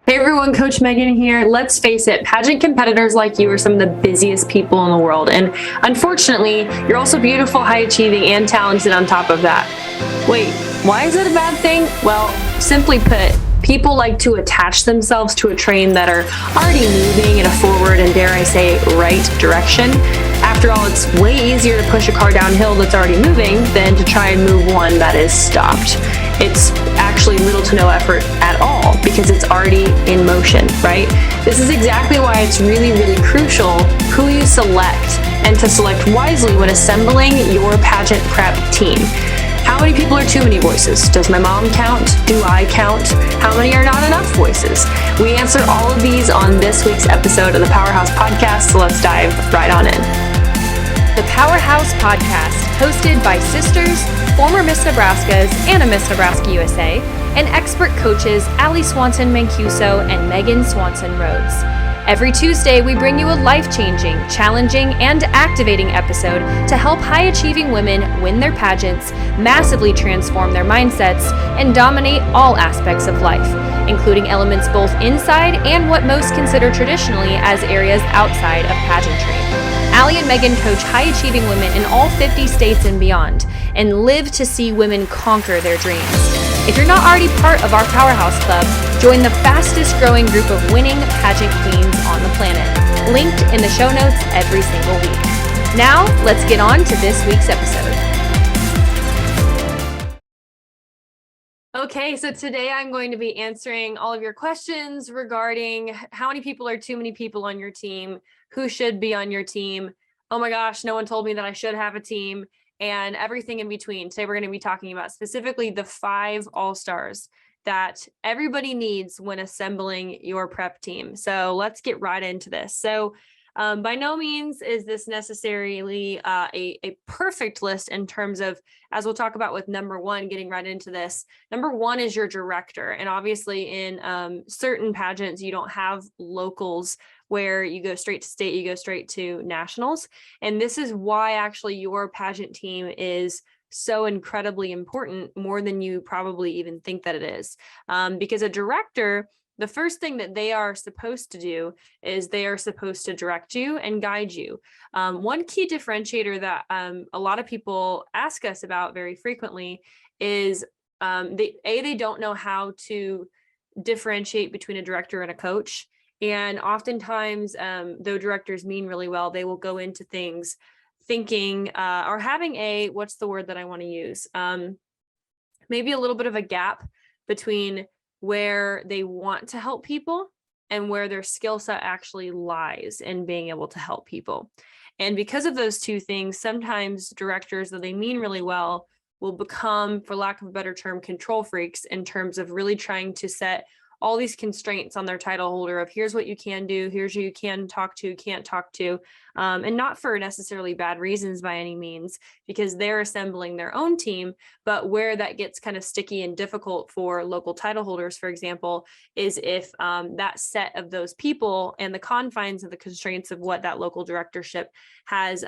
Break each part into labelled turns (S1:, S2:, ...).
S1: Hey everyone, Coach Megan here. Let's face it, pageant competitors like you are some of the busiest people in the world. And unfortunately, you're also beautiful, high achieving, and talented on top of that. Wait, why is it a bad thing? Well, simply put, people like to attach themselves to a train that are already moving in a forward and, dare I say, right direction. After all, it's way easier to push a car downhill that's already moving than to try and move one that is stopped. It's actually little to no effort at all because it's already in motion, right? This is exactly why it's really, really crucial who you select and to select wisely when assembling your pageant prep team. How many people are too many voices? Does my mom count? Do I count? How many are not enough voices? We answer all of these on this week's episode of the Powerhouse Podcast, so let's dive right on in.
S2: The Powerhouse Podcast, hosted by sisters, former Miss Nebraskas, and a Miss Nebraska USA, and expert coaches Allie Swanson Mancuso and Megan Swanson Rhodes. Every Tuesday, we bring you a life-changing, challenging, and activating episode to help high-achieving women win their pageants, massively transform their mindsets, and dominate all aspects of life, including elements both inside and what most consider traditionally as areas outside of pageantry. Allie and Megan coach high-achieving women in all 50 states and beyond, and live to see women conquer their dreams. If you're not already part of our Powerhouse Club, join the fastest-growing group of winning pageant queens on the planet, linked in the show notes every single week. Now, let's get on to this week's episode.
S1: Okay, so today I'm going to be answering all of your questions regarding how many people are too many people on your team, who should be on your team. Oh my gosh, no one told me that I should have a team, and everything in between. Today we're going to be talking about specifically the 5 all-stars that everybody needs when assembling your prep team. So let's get right into this. So by no means is this necessarily a perfect list in terms of, as we'll talk about with number 1, getting right into this. Number 1 is your director. And obviously in certain pageants, you don't have locals where you go straight to state, you go straight to nationals. And this is why actually your pageant team is so incredibly important, more than you probably even think that it is. Because a director, the first thing that they are supposed to do is they are supposed to direct you and guide you. One key differentiator that a lot of people ask us about very frequently is they don't know how to differentiate between a director and a coach. And oftentimes, though directors mean really well, they will go into things thinking or having what's the word that I want to use? Maybe a little bit of a gap between where they want to help people and where their skill set actually lies in being able to help people. And because of those two things, sometimes directors, though they mean really well, will become, for lack of a better term, control freaks in terms of really trying to set all these constraints on their title holder of here's what you can do, here's who you can talk to, can't talk to, and not for necessarily bad reasons by any means, because they're assembling their own team. But where that gets kind of sticky and difficult for local title holders, for example, is if that set of those people and the confines of the constraints of what that local directorship has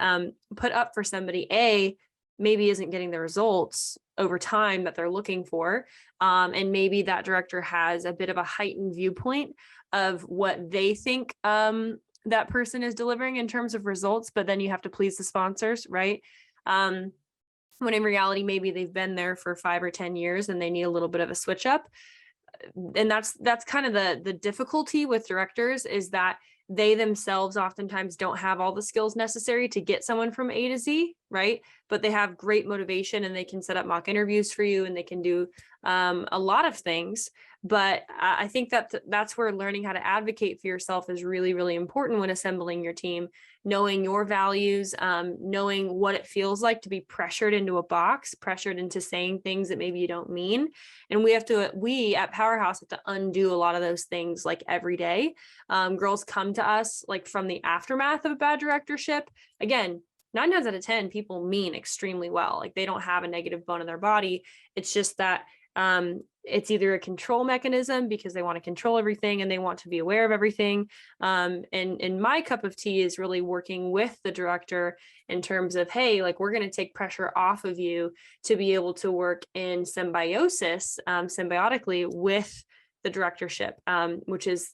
S1: put up for somebody, maybe isn't getting the results over time that they're looking for. And maybe that director has a bit of a heightened viewpoint of what they think that person is delivering in terms of results, but then you have to please the sponsors, right? When in reality, maybe they've been there for 5 or 10 years and they need a little bit of a switch up. And that's kind of the difficulty with directors, is that they themselves oftentimes don't have all the skills necessary to get someone from A to Z, right? But they have great motivation and they can set up mock interviews for you and they can do a lot of things. But I think that's where learning how to advocate for yourself is really, really important when assembling your team, knowing your values, knowing what it feels like to be pressured into a box, pressured into saying things that maybe you don't mean. And we at Powerhouse have to undo a lot of those things like every day. Girls come to us like from the aftermath of a bad directorship. Again, 9 times out of 10, people mean extremely well. Like they don't have a negative bone in their body. It's just that it's either a control mechanism because they want to control everything and they want to be aware of everything. And my cup of tea is really working with the director in terms of, hey, like we're going to take pressure off of you to be able to work in symbiosis, symbiotically with the the directorship, which is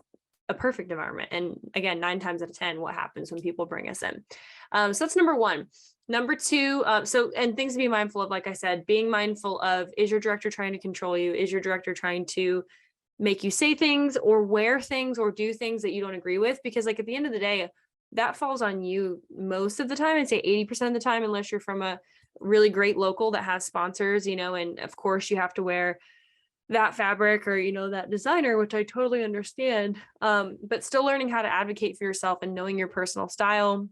S1: a perfect environment. And again, 9 times out of 10, what happens when people bring us in? So that's number one. Number two, and things to be mindful of, like I said, being mindful of, is your director trying to control you? Is your director trying to make you say things or wear things or do things that you don't agree with? Because like at the end of the day, that falls on you most of the time. I'd say 80% of the time, unless you're from a really great local that has sponsors, and of course you have to wear that fabric or, that designer, which I totally understand. But still learning how to advocate for yourself and knowing your personal style,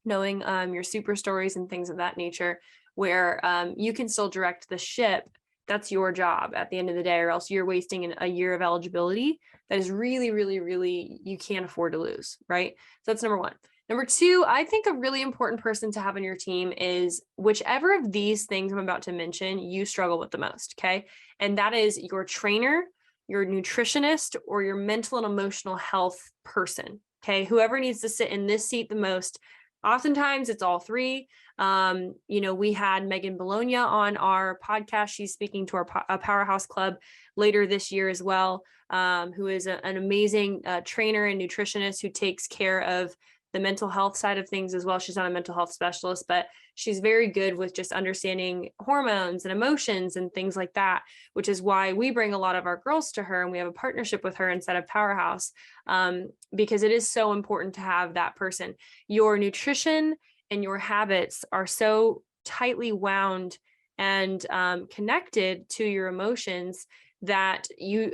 S1: knowing your super stories and things of that nature, where you can still direct the ship. That's your job at the end of the day, or else you're wasting a year of eligibility that is really, really, really, you can't afford to lose, right? So that's number one. Number two, I think a really important person to have on your team is whichever of these things I'm about to mention you struggle with the most, okay? And that is your trainer, your nutritionist, or your mental and emotional health person, okay? Whoever needs to sit in this seat the most. Oftentimes it's all three. We had Megan Bologna on our podcast. She's speaking to our Powerhouse Club later this year as well, who is an amazing trainer and nutritionist who takes care of the mental health side of things as well. She's not a mental health specialist, but she's very good with just understanding hormones and emotions and things like that, which is why we bring a lot of our girls to her and we have a partnership with her instead of Powerhouse, because it is so important to have that person. Your nutrition and your habits are so tightly wound and connected to your emotions that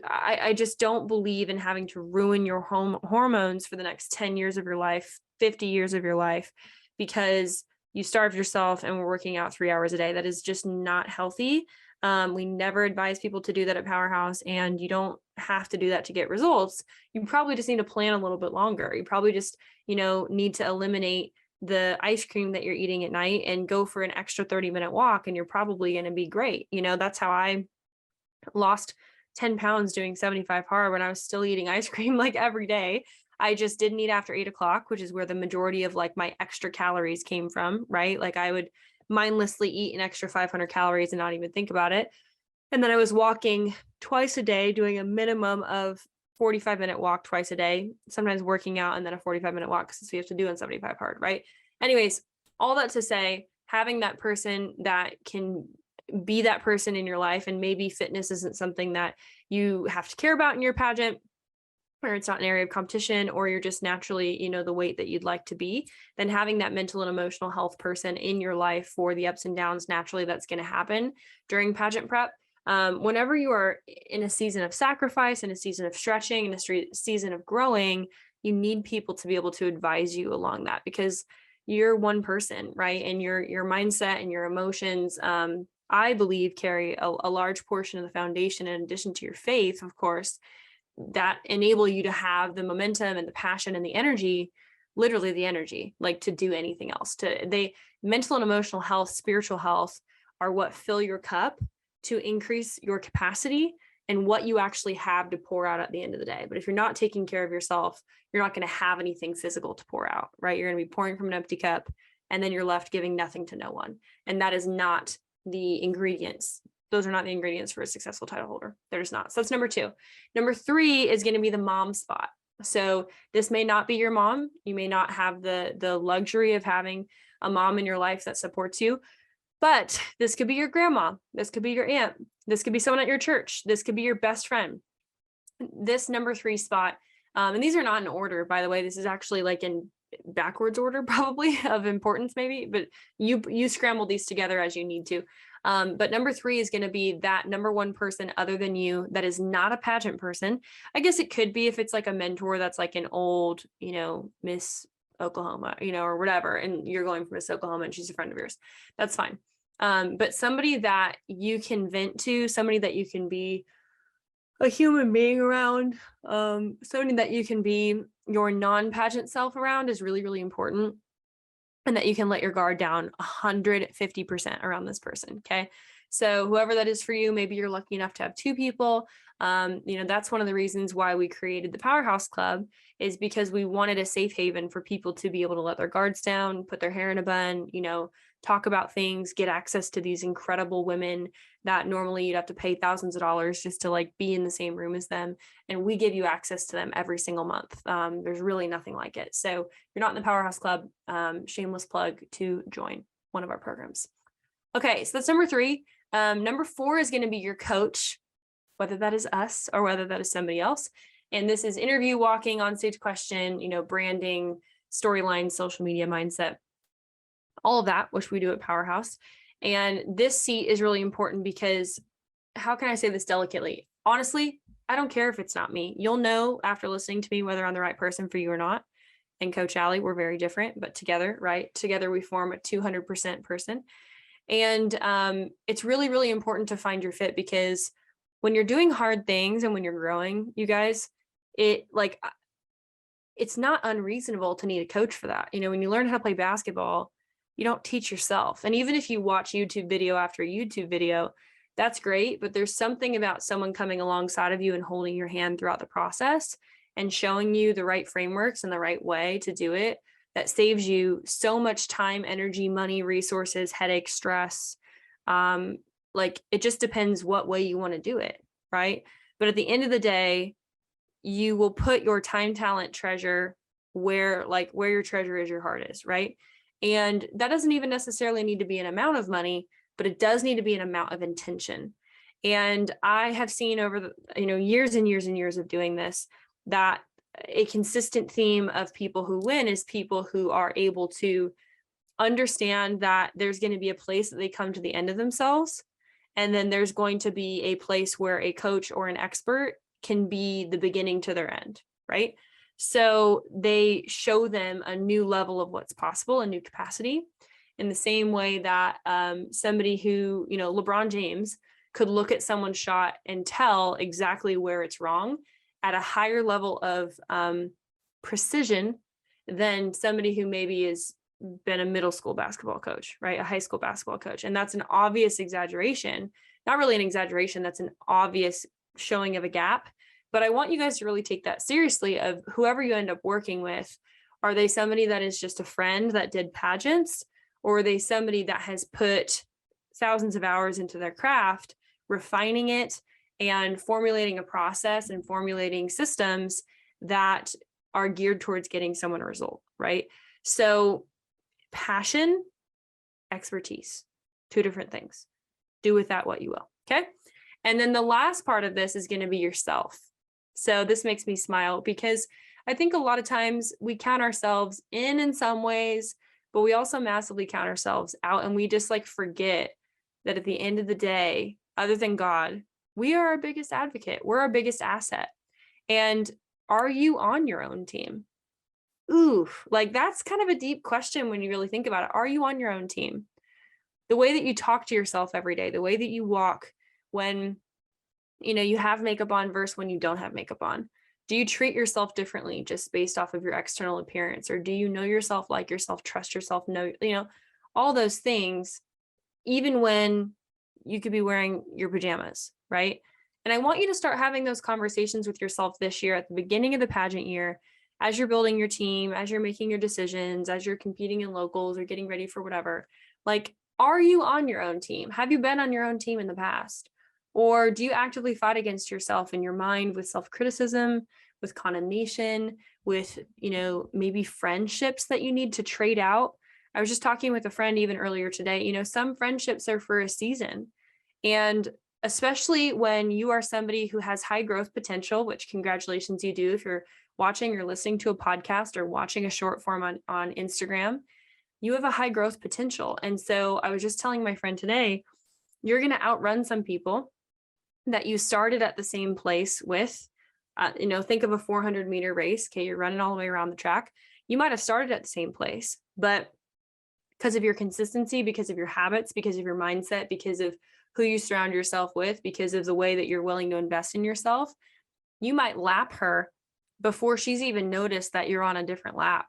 S1: I just don't believe in having to ruin your hormones for the next 10 years of your life, 50 years of your life, because you starved yourself and were working out 3 hours a day. That is just not healthy. We never advise people to do that at Powerhouse, and you don't have to do that to get results. You probably just need to plan a little bit longer. You probably just, need to eliminate the ice cream that you're eating at night and go for an extra 30-minute walk, and you're probably going to be great. That's how I lost 10 pounds doing 75 hard when I was still eating ice cream like every day. I just didn't eat after 8:00, which is where the majority of like my extra calories came from, right? Like I would mindlessly eat an extra 500 calories and not even think about it. And then I was walking twice a day, doing a minimum of 45-minute walk twice a day, sometimes working out and then a 45-minute walk because you have to do on 75 hard, right? Anyways, all that to say, having that person that can be that person in your life, and maybe fitness isn't something that you have to care about in your pageant, or it's not an area of competition, or you're just naturally, the weight that you'd like to be, then having that mental and emotional health person in your life for the ups and downs naturally that's going to happen during pageant prep. Whenever you are in a season of sacrifice, in a season of stretching, in a season of growing, you need people to be able to advise you along that, because you're one person, right? And your mindset and your emotions, I believe, carry a large portion of the foundation, in addition to your faith, of course, that enable you to have the momentum and the passion and the energy, literally the energy, like to do anything else. Mental and emotional health, spiritual health are what fill your cup to increase your capacity and what you actually have to pour out at the end of the day. But if you're not taking care of yourself, you're not going to have anything physical to pour out, right? You're going to be pouring from an empty cup, and then you're left giving nothing to no one. And that is not the ingredients. Those are not the ingredients for a successful title holder. They're just not. So that's number two. Number three is going to be the mom spot. So this may not be your mom. You may not have the luxury of having a mom in your life that supports you, but this could be your grandma. This could be your aunt. This could be someone at your church. This could be your best friend. This number three spot, and these are not in order, by the way. This is actually like in backwards order, probably, of importance, maybe, but you scramble these together as you need to. But number three is going to be that number one person other than you that is not a pageant person. I guess it could be if it's like a mentor that's like an old, Miss Oklahoma, or whatever, and you're going from Miss Oklahoma and she's a friend of yours. That's fine. But somebody that you can vent to, somebody that you can be a human being around, somebody that you can be your non-pageant self around is really, really important. And that you can let your guard down 150% around this person. Okay. So whoever that is for you, maybe you're lucky enough to have two people. That's one of the reasons why we created the Powerhouse Club, is because we wanted a safe haven for people to be able to let their guards down, put their hair in a bun, talk about things, get access to these incredible women that normally you'd have to pay thousands of dollars just to like be in the same room as them. And we give you access to them every single month. There's really nothing like it. So if you're not in the Powerhouse Club, shameless plug to join one of our programs. Okay, so that's number 3. Number 4 is going to be your coach, whether that is us or whether that is somebody else. And this is interview, walking, on stage question, branding, storyline, social media mindset, all of that, which we do at Powerhouse. And this seat is really important because, how can I say this delicately? Honestly, I don't care if it's not me. You'll know after listening to me whether I'm the right person for you or not. And Coach Allie, we're very different, but together, right? Together we form a 200% person. And it's really, really important to find your fit, because when you're doing hard things and when you're growing, you guys, it's not unreasonable to need a coach for that. When you learn how to play basketball, you don't teach yourself. And even if you watch YouTube video after YouTube video, that's great. But there's something about someone coming alongside of you and holding your hand throughout the process and showing you the right frameworks and the right way to do it that saves you so much time, energy, money, resources, headache, stress. It just depends what way you want to do it, right? But at the end of the day, you will put your time, talent, treasure where your treasure is, your heart is, right? And that doesn't even necessarily need to be an amount of money, but it does need to be an amount of intention. And I have seen over the, years and years and years of doing this, that a consistent theme of people who win is people who are able to understand that there's going to be a place that they come to the end of themselves. And then there's going to be a place where a coach or an expert can be the beginning to their end, right? So they show them a new level of what's possible, a new capacity, in the same way that somebody who, LeBron James could look at someone's shot and tell exactly where it's wrong at a higher level of precision than somebody who maybe has been a middle school basketball coach, right? A high school basketball coach. And that's an obvious exaggeration, not really an exaggeration. That's an obvious showing of a gap. But I want you guys to really take that seriously, of whoever you end up working with. Are they somebody that is just a friend that did pageants? Or are they somebody that has put thousands of hours into their craft, refining it and formulating a process and formulating systems that are geared towards getting someone a result, right? So passion, expertise, 2 different things. Do with that what you will, okay? And then the last part of this is going to be yourself. So this makes me smile, because I think a lot of times we count ourselves in some ways, but we also massively count ourselves out. And we just forget that at the end of the day, other than God, we are our biggest advocate. We're our biggest asset. And are you on your own team? Ooh, that's kind of a deep question when you really think about it. Are you on your own team? The way that you talk to yourself every day, the way that you walk when you have makeup on versus when you don't have makeup on. Do you treat yourself differently just based off of your external appearance? Or do you know yourself, like yourself, trust yourself, know, all those things, even when you could be wearing your pajamas, right? And I want you to start having those conversations with yourself this year at the beginning of the pageant year, as you're building your team, as you're making your decisions, as you're competing in locals or getting ready for whatever. Are you on your own team? Have you been on your own team in the past? Or do you actively fight against yourself in your mind with self-criticism, with condemnation, with, maybe friendships that you need to trade out? I was just talking with a friend even earlier today, some friendships are for a season. And especially when you are somebody who has high growth potential, which congratulations you do if you're watching or listening to a podcast or watching a short form on Instagram, you have a high growth potential. And so I was just telling my friend today, you're going to outrun some people that you started at the same place with. Think of a 400-meter race. Okay, you're running all the way around the track. You might have started at the same place, but because of your consistency, because of your habits, because of your mindset, because of who you surround yourself with, because of the way that you're willing to invest in yourself, you might lap her before she's even noticed that you're on a different lap.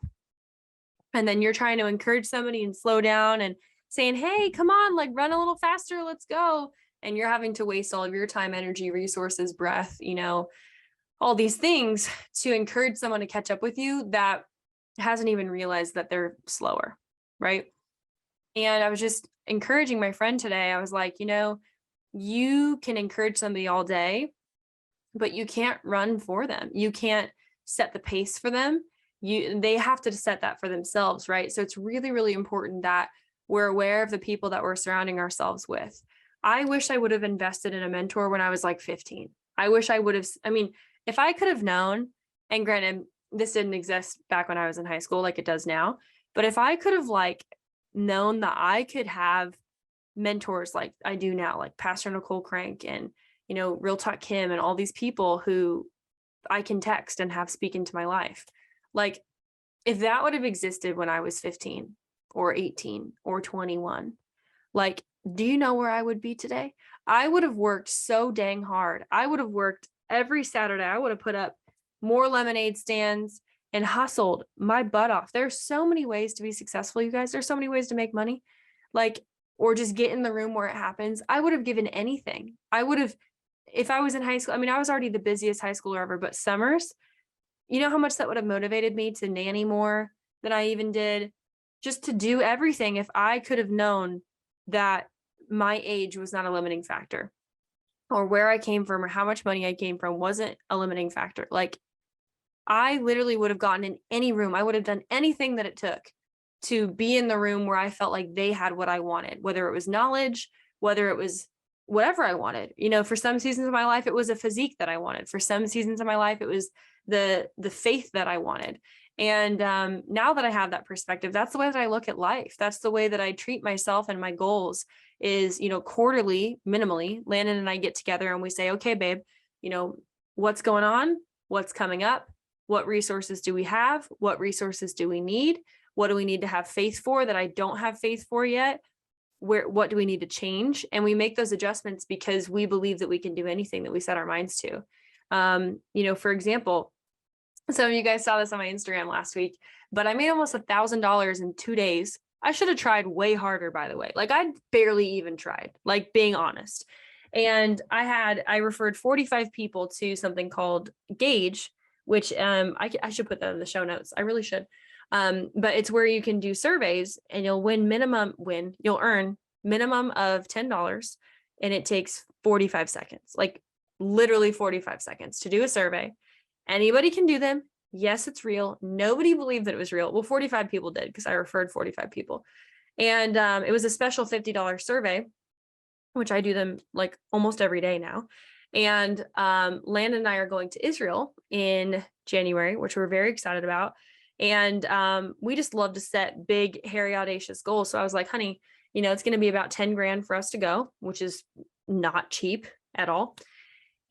S1: And then you're trying to encourage somebody and slow down and saying, hey, come on, run a little faster, let's go. And you're having to waste all of your time, energy, resources, breath, all these things to encourage someone to catch up with you that hasn't even realized that they're slower, right? And I was just encouraging my friend today. I was like, you can encourage somebody all day, but you can't run for them. You can't set the pace for them. They have to set that for themselves, right? So it's really, really important that we're aware of the people that we're surrounding ourselves with. I wish I would have invested in a mentor when I was like 15. I wish I would have, if I could have known, and granted, this didn't exist back when I was in high school like it does now, but if I could have known that I could have mentors like I do now, like Pastor Nicole Crank and, Real Talk Kim and all these people who I can text and have speak into my life. Like, if that would have existed when I was 15 or 18 or 21, do you know where I would be today? I would have worked so dang hard. I would have worked every Saturday. I would have put up more lemonade stands and hustled my butt off. There's so many ways to be successful, you guys. There's so many ways to make money, or just get in the room where it happens. I would have given anything. If I was in high school, I was already the busiest high schooler ever, but summers, you know how much that would have motivated me to nanny more than I even did, just to do everything. If I could have known that my age was not a limiting factor, or where I came from or how much money I came from wasn't a limiting factor. I literally would have gotten in any room. I would have done anything that it took to be in the room where I felt like they had what I wanted, whether it was knowledge, whether it was whatever I wanted. For some seasons of my life, it was a physique that I wanted. For some seasons of my life, it was the faith that I wanted. And now that I have that perspective, that's the way that I look at life. That's the way that I treat myself and my goals is, quarterly, minimally, Landon and I get together and we say, okay, babe, what's going on? What's coming up? What resources do we have? What resources do we need? What do we need to have faith for that I don't have faith for yet? What do we need to change? And we make those adjustments because we believe that we can do anything that we set our minds to. For example, some of you guys saw this on my Instagram last week, but I made almost $1,000 in 2 days. I should have tried way harder, by the way. I barely even tried, being honest. And I referred 45 people to something called Gauge, which I should put that in the show notes. I really should. But it's where you can do surveys and you'll earn minimum of $10, and it takes 45 seconds, literally 45 seconds to do a survey. Anybody can do them. Yes, it's real. Nobody believed that it was real. Well, 45 people did because I referred 45 people. And it was a special $50 survey, which I do them almost every day now. And Landon and I are going to Israel in January, which we're very excited about. And we just love to set big, hairy, audacious goals. So I was like, honey, it's going to be about 10 grand for us to go, which is not cheap at all.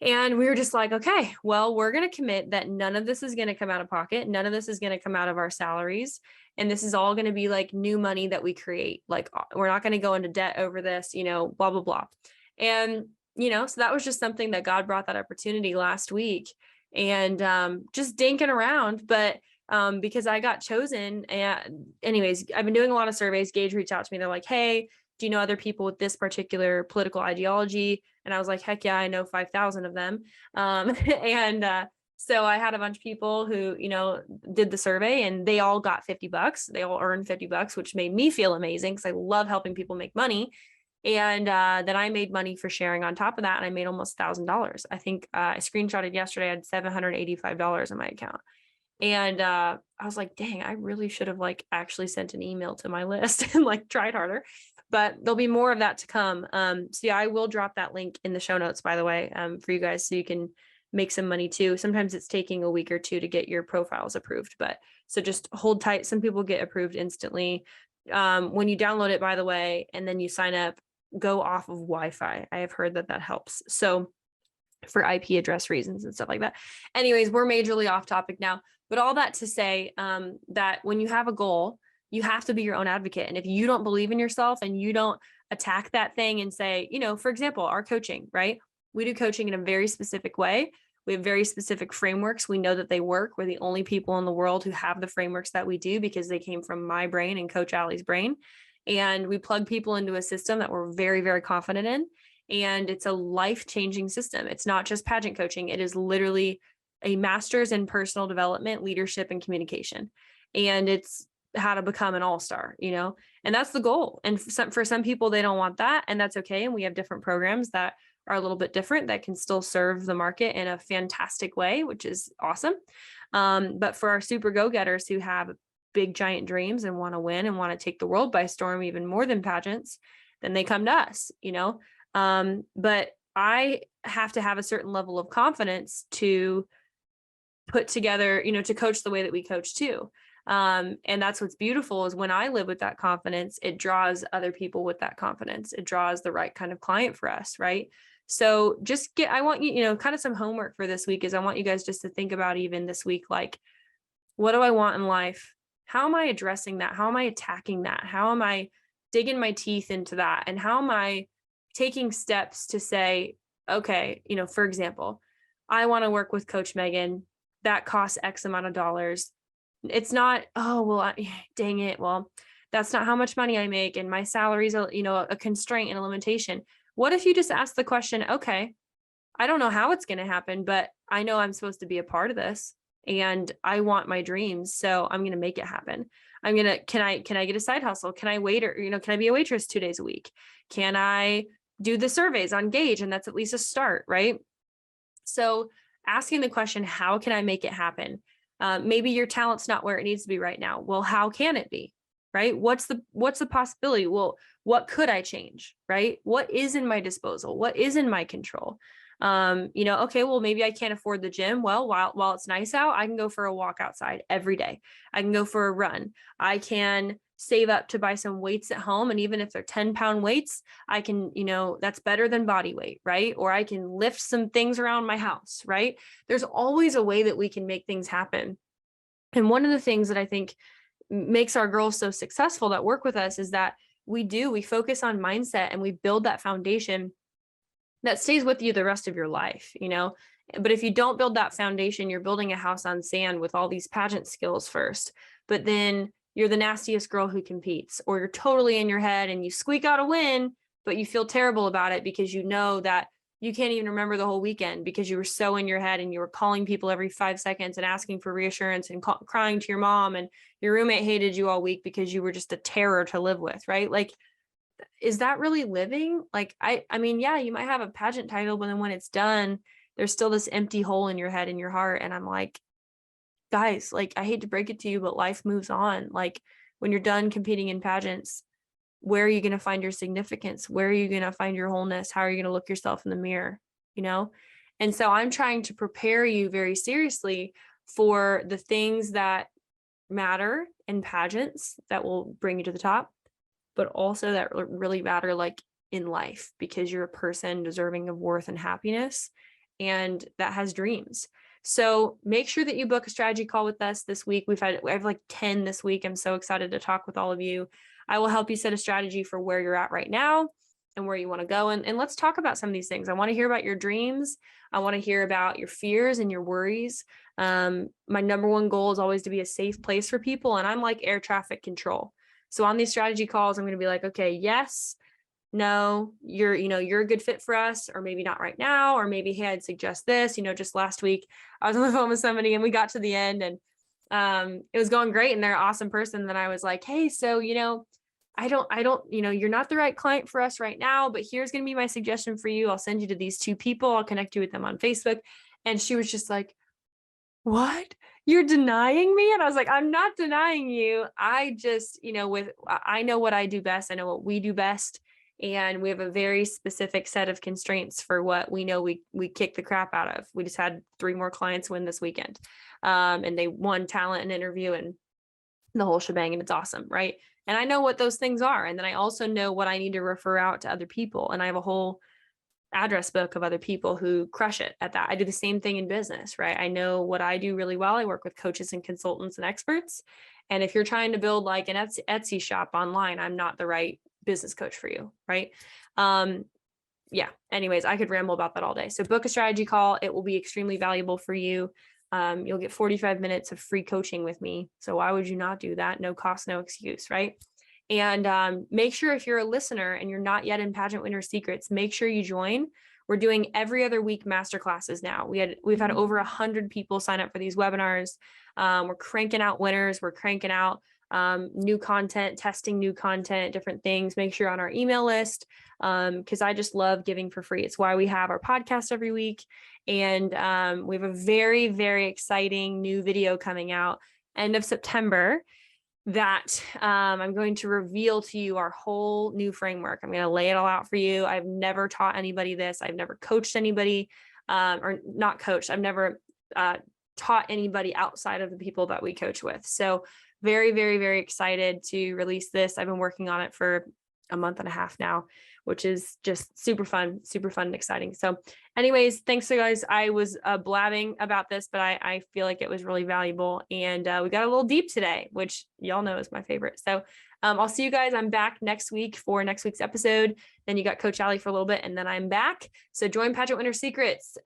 S1: And we were just like, okay, well, we're going to commit that none of this is going to come out of pocket. None of this is going to come out of our salaries. And this is all going to be new money that we create. We're not going to go into debt over this, blah, blah, blah. And, so that was just something that God brought that opportunity last week, and just dinking around. But because I got chosen, and anyways, I've been doing a lot of surveys. Gauge reached out to me. They're like, hey, do you know other people with this particular political ideology? And I was like, heck yeah, I know 5,000 of them. So I had a bunch of people who, did the survey, and they all got $50. They all earned $50, which made me feel amazing because I love helping people make money. And then I made money for sharing on top of that. And I made almost $1,000. I think I screenshotted yesterday, I had $785 in my account. And I was like, dang, I really should have actually sent an email to my list and tried harder. But there'll be more of that to come. So yeah, I will drop that link in the show notes, by the way, for you guys, so you can make some money too. Sometimes it's taking a week or two to get your profiles approved, but so just hold tight. Some people get approved instantly. When you download it, by the way, and then you sign up, go off of Wi-Fi. I have heard that helps. So for IP address reasons and stuff like that. Anyways, we're majorly off topic now, but all that to say that when you have a goal, you have to be your own advocate. And if you don't believe in yourself and you don't attack that thing and say, for example, our coaching, right? We do coaching in a very specific way. We have very specific frameworks. We know that they work. We're the only people in the world who have the frameworks that we do because they came from my brain and Coach Allie's brain. And we plug people into a system that we're very, very confident in. And it's a life-changing system. It's not just pageant coaching. It is literally a master's in personal development, leadership, and communication. And it's how to become an all-star, and that's the goal. And for some people, they don't want that, and that's okay. And we have different programs that are a little bit different that can still serve the market in a fantastic way, which is awesome. But for our super go-getters who have big, giant dreams and want to win and want to take the world by storm, even more than pageants, then they come to us, but I have to have a certain level of confidence to put together, to coach the way that we coach too. And that's what's beautiful is when I live with that confidence, it draws other people with that confidence. It draws the right kind of client for us. Right. So I want you, kind of some homework for this week is I want you guys just to think about even this week, like, what do I want in life? How am I addressing that? How am I attacking that? How am I digging my teeth into that? And how am I taking steps to say, okay, for example, I want to work with Coach Megan. That costs X amount of dollars. It's not, oh, well, dang it. Well, that's not how much money I make. And my salary is a constraint and a limitation. What if you just ask the question, okay, I don't know how it's going to happen, but I know I'm supposed to be a part of this and I want my dreams. So I'm going to make it happen. Can I get a side hustle? Can I wait, or, can I be a waitress 2 days a week? Can I do the surveys on Gauge? And that's at least a start, right? So asking the question, how can I make it happen? Maybe your talent's not where it needs to be right now. Well, how can it be? Right? What's the possibility? Well, what could I change? Right? What is in my disposal? What is in my control? Okay, well, maybe I can't afford the gym. Well, while it's nice out, I can go for a walk outside every day. I can go for a run. I can save up to buy some weights at home. And even if they're 10-pound weights, I can, that's better than body weight, right? Or I can lift some things around my house, right? There's always a way that we can make things happen. And one of the things that I think makes our girls so successful that work with us is that we focus on mindset and we build that foundation that stays with you the rest of your life, but if you don't build that foundation, you're building a house on sand with all these pageant skills first, but then you're the nastiest girl who competes, or you're totally in your head and you squeak out a win, but you feel terrible about it because you know that you can't even remember the whole weekend because you were so in your head and you were calling people every 5 seconds and asking for reassurance and crying to your mom, and your roommate hated you all week because you were just a terror to live with, right? Like, is that really living? Like, I mean, yeah, you might have a pageant title, but then when it's done, there's still this empty hole in your head and your heart. And I'm like, guys, like, I hate to break it to you, but life moves on. Like, when you're done competing in pageants, where are you going to find your significance? Where are you going to find your wholeness? How are you going to look yourself in the mirror? And so I'm trying to prepare you very seriously for the things that matter in pageants that will bring you to the top, but also that really matter like in life, because you're a person deserving of worth and happiness and that has dreams. So make sure that you book a strategy call with us this week. I have like 10 this week. I'm so excited to talk with all of you. I will help you set a strategy for where you're at right now and where you want to go. And let's talk about some of these things. I want to hear about your dreams. I want to hear about your fears and your worries. My number one goal is always to be a safe place for people. And I'm like air traffic control. So on these strategy calls, I'm going to be like, okay, yes, no, you're a good fit for us, or maybe not right now, or maybe, hey, I'd suggest this. Just last week I was on the phone with somebody and we got to the end and it was going great and they're an awesome person. Then I was like, hey, so, I don't, you're not the right client for us right now, but here's going to be my suggestion for you. I'll send you to these 2 people. I'll connect you with them on Facebook. And she was just like, what? You're denying me? And I was like, I'm not denying you. I just, I know what I do best. I know what we do best. And we have a very specific set of constraints for what we know we kick the crap out of. We just had 3 more clients win this weekend. And they won talent and interview and the whole shebang. And it's awesome. Right. And I know what those things are. And then I also know what I need to refer out to other people. And I have a whole address book of other people who crush it at that. I do the same thing in business, right? I know what I do really well. I work with coaches and consultants and experts. And if you're trying to build like an Etsy shop online, I'm not the right business coach for you, right? Yeah. Anyways, I could ramble about that all day. So book a strategy call. It will be extremely valuable for you. You'll get 45 minutes of free coaching with me. So why would you not do that? No cost, no excuse, right? And make sure if you're a listener and you're not yet in Pageant Winner Secrets, make sure you join. We're doing every other week masterclasses now. We've had over 100 people sign up for these webinars. We're cranking out winners. We're cranking out new content, testing new content, different things. Make sure you're on our email list, because I just love giving for free. It's why we have our podcast every week. And we have a very, very exciting new video coming out end of September that I'm going to reveal to you our whole new framework. I'm going to lay it all out for you. I've never taught anybody this. I've never coached anybody, or not coached. I've never taught anybody outside of the people that we coach with. So very, very, very excited to release this. I've been working on it for a month and a half now, which is just super fun and exciting. So anyways, thanks guys. I was blabbing about this, but I feel like it was really valuable. And we got a little deep today, which y'all know is my favorite. So I'll see you guys. I'm back next week for next week's episode. Then you got Coach Allie for a little bit, and then I'm back. So join Pageant Winner Secrets.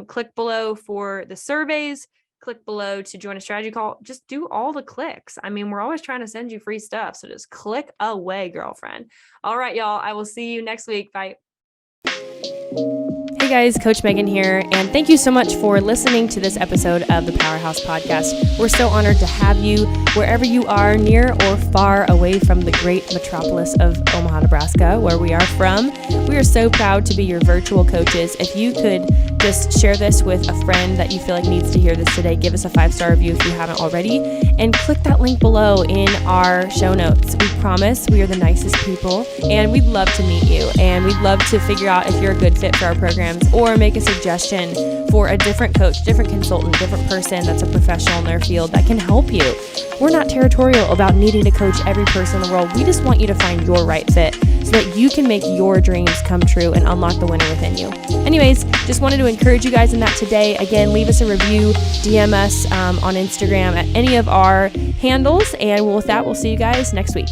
S1: Click below for the surveys. Click below to join a strategy call. Just do all the clicks. I mean, we're always trying to send you free stuff. So just click away, girlfriend. All right, y'all. I will see you next week. Bye.
S2: Hey guys, Coach Megan here, and thank you so much for listening to this episode of the Powerhouse Podcast. We're so honored to have you wherever you are, near or far away from the great metropolis of Omaha, Nebraska, where we are from. We are so proud to be your virtual coaches. If you could just share this with a friend that you feel like needs to hear this today, give us a 5-star review if you haven't already, and click that link below in our show notes. We promise we are the nicest people, and we'd love to meet you, and we'd love to figure out if you're a good fit for our programs, or make a suggestion for a different coach, different consultant, different person that's a professional in their field that can help you. We're not territorial about needing to coach every person in the world. We just want you to find your right fit so that you can make your dreams come true and unlock the winner within you. Anyways, just wanted to encourage you guys in that today. Again, leave us a review, DM us on Instagram at any of our handles, and with that, we'll see you guys next week.